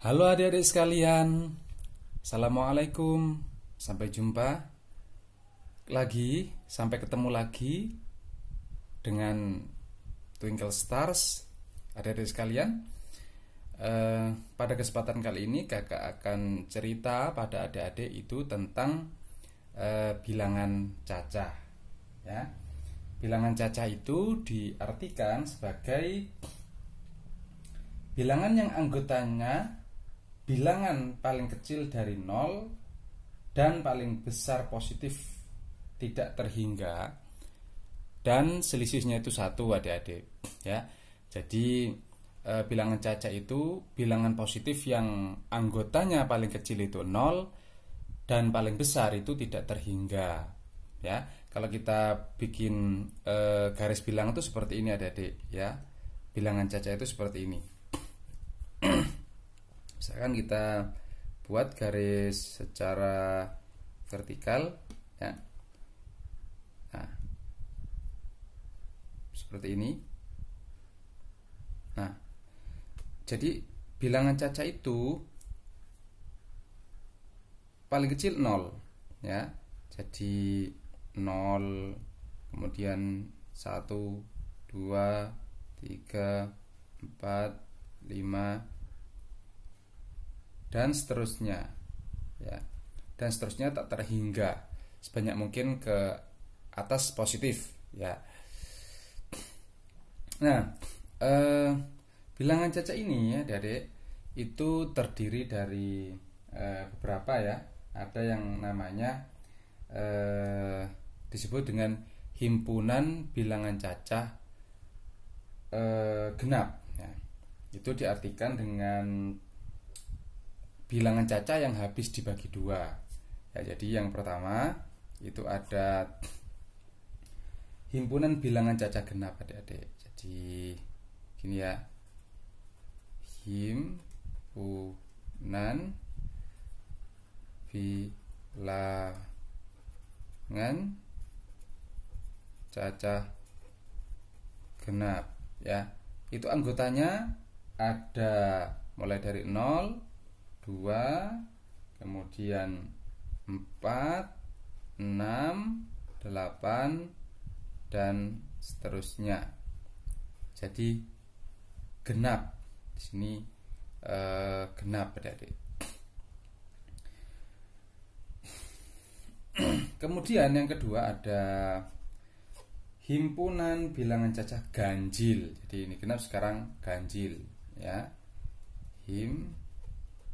Halo adik-adik sekalian, Assalamualaikum. Sampai jumpa lagi, sampai ketemu lagi dengan Twinkle Stars. Adik-adik sekalian, pada kesempatan kali ini kakak akan cerita pada adik-adik itu tentang bilangan cacah ya. Bilangan cacah itu diartikan sebagai bilangan yang anggotanya bilangan paling kecil dari 0 dan paling besar positif tidak terhingga, dan selisihnya itu 1 adik-adik ya. Jadi bilangan cacah itu bilangan positif yang anggotanya paling kecil itu 0 dan paling besar itu tidak terhingga ya. Kalau kita bikin garis bilangan itu seperti ini adik-adik ya. Bilangan cacah itu seperti ini. Misalkan kita buat garis secara vertikal ya. Nah, seperti ini. Nah, jadi bilangan cacah itu paling kecil 0 ya. Jadi 0, kemudian 1, 2, 3, 4, 5 dan seterusnya ya. Dan seterusnya tak terhingga, sebanyak mungkin ke atas positif ya. Nah, bilangan cacah ini ya adik-adik itu terdiri dari beberapa ya. Ada yang namanya disebut dengan himpunan bilangan cacah genap ya. Itu diartikan dengan bilangan cacah yang habis dibagi 2 ya. Jadi yang pertama itu ada himpunan bilangan cacah genap adik-adik. Jadi gini ya, himpunan bilangan cacah genap ya. Itu anggotanya ada mulai dari 0, 2, kemudian 4, 6, 8 dan seterusnya. Jadi genap di sini genap adik-adik. Kemudian yang kedua ada himpunan bilangan cacah ganjil. Jadi ini genap, sekarang ganjil ya.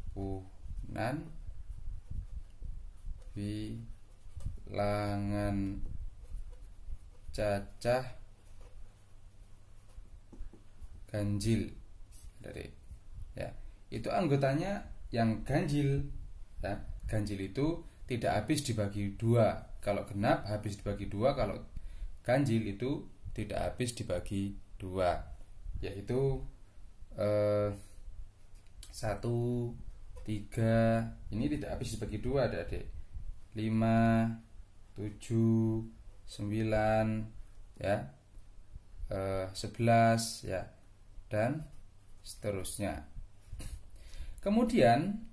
Himpunan bilangan cacah ganjil dari ya. Itu anggotanya yang ganjil ya. Ganjil itu tidak habis dibagi 2. Kalau genap habis dibagi 2, kalau ganjil itu tidak habis dibagi 2, yaitu 1, 3 ini tidak habis dibagi 2 adik-adik. 5, 7, 9 ya, 11 ya, dan seterusnya. Kemudian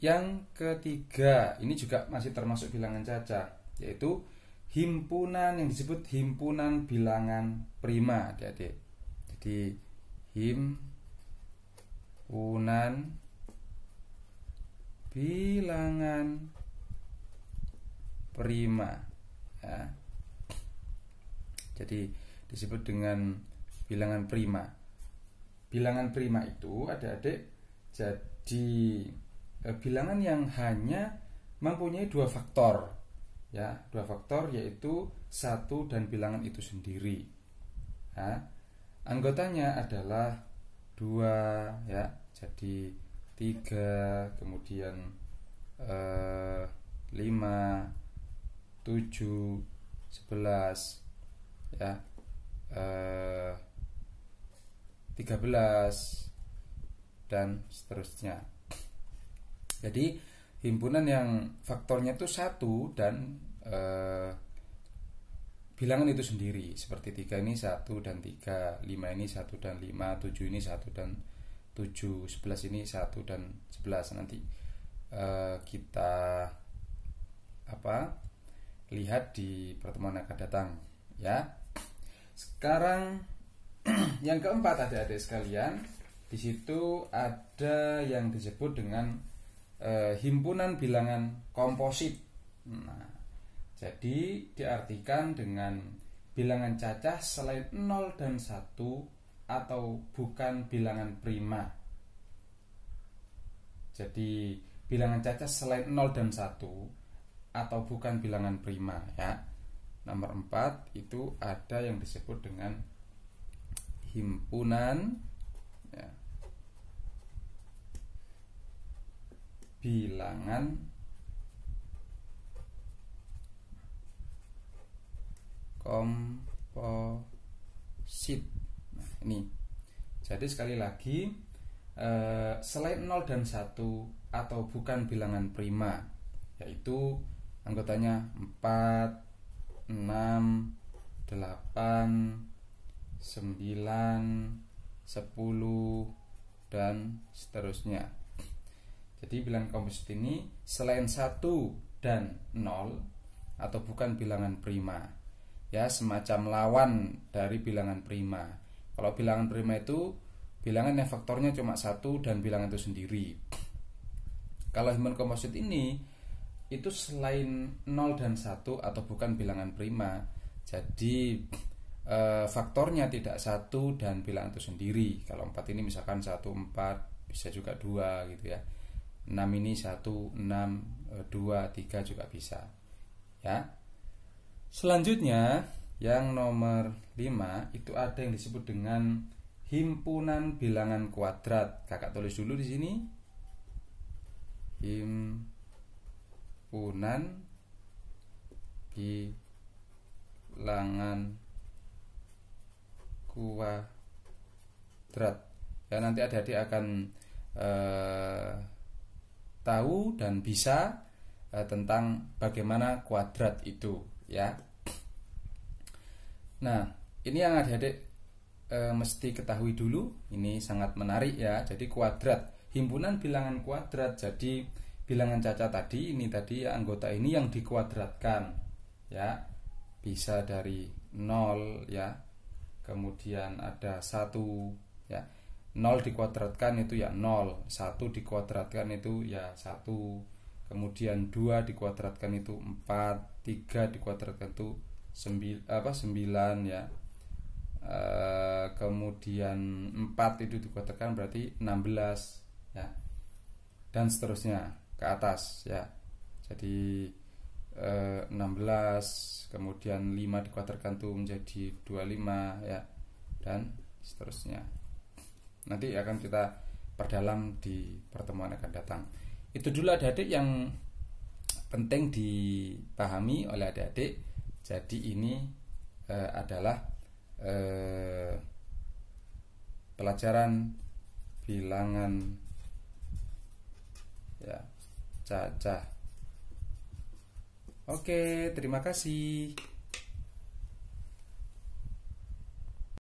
yang ketiga ini juga masih termasuk bilangan cacah, yaitu himpunan yang disebut himpunan bilangan prima adik-adik. Jadi himpunan bilangan prima ya. Jadi disebut dengan bilangan prima. Bilangan prima itu adik-adik jadi bilangan yang hanya mempunyai 2 faktor ya. 2 faktor yaitu 1 dan bilangan itu sendiri ya. Anggotanya adalah 2 ya. Jadi 3, kemudian 5, 7, 11 ya, 13 dan seterusnya. Jadi himpunan yang faktornya itu 1 dan bilangan itu sendiri. Seperti 3 ini 1 dan 3, 5 ini 1 dan 5, 7 ini 1 dan 7, 11 ini 1 dan 11. Nanti kita lihat di pertemuan yang akan datang ya. Sekarang yang keempat adik-adik sekalian, di situ ada yang disebut dengan himpunan bilangan komposit. Nah, jadi diartikan dengan bilangan cacah selain 0 dan 1 atau bukan bilangan prima. Jadi bilangan cacah selain 0 dan 1 atau bukan bilangan prima ya. Nomor 4 itu ada yang disebut dengan himpunan ya, bilangan komposit. Nah, ini. Jadi sekali lagi selain 0 dan 1 atau bukan bilangan prima, yaitu anggotanya 4, 6, 8, 9, 10 dan seterusnya. Jadi bilangan komposit ini selain 1 dan 0 atau bukan bilangan prima, ya, semacam lawan dari bilangan prima. Kalau bilangan prima itu bilangan yang faktornya cuma 1 dan bilangan itu sendiri. Kalau himpunan komposit ini itu selain 0 dan 1 atau bukan bilangan prima, jadi faktornya tidak 1 dan bilangan itu sendiri. Kalau 4 ini misalkan 1, 4, bisa juga 2 gitu ya. 6 ini 1, 6, 2, 3 juga bisa ya. Selanjutnya yang nomor 5 itu ada yang disebut dengan himpunan bilangan kuadrat. Kakak tulis dulu di sini. Himpunan bilangan kuadrat. Ya, nanti adik-adik akan tahu dan bisa tentang bagaimana kuadrat itu ya. Nah, ini yang adik-adik mesti ketahui dulu. Ini sangat menarik ya. Jadi kuadrat, himpunan bilangan kuadrat. Jadi bilangan cacah tadi, ini tadi ya, anggota ini yang dikuadratkan ya. Bisa dari 0 ya. Kemudian ada 1 ya. 0 dikuadratkan itu ya 0, 1 dikuadratkan itu ya 1. Kemudian 2 dikuadratkan itu 4, 3 dikuadratkan itu 9 ya. Kemudian 4 itu dikuadratkan berarti 16 ya. Dan seterusnya ke atas ya. Jadi 16, kemudian 5 dikuadratkan itu menjadi 25 ya, dan seterusnya. Nanti akan kita perdalam di pertemuan akan datang. Itu dulu adik-adik yang penting dipahami oleh adik-adik. Jadi ini adalah pelajaran bilangan ya, cacah. Oke, terima kasih.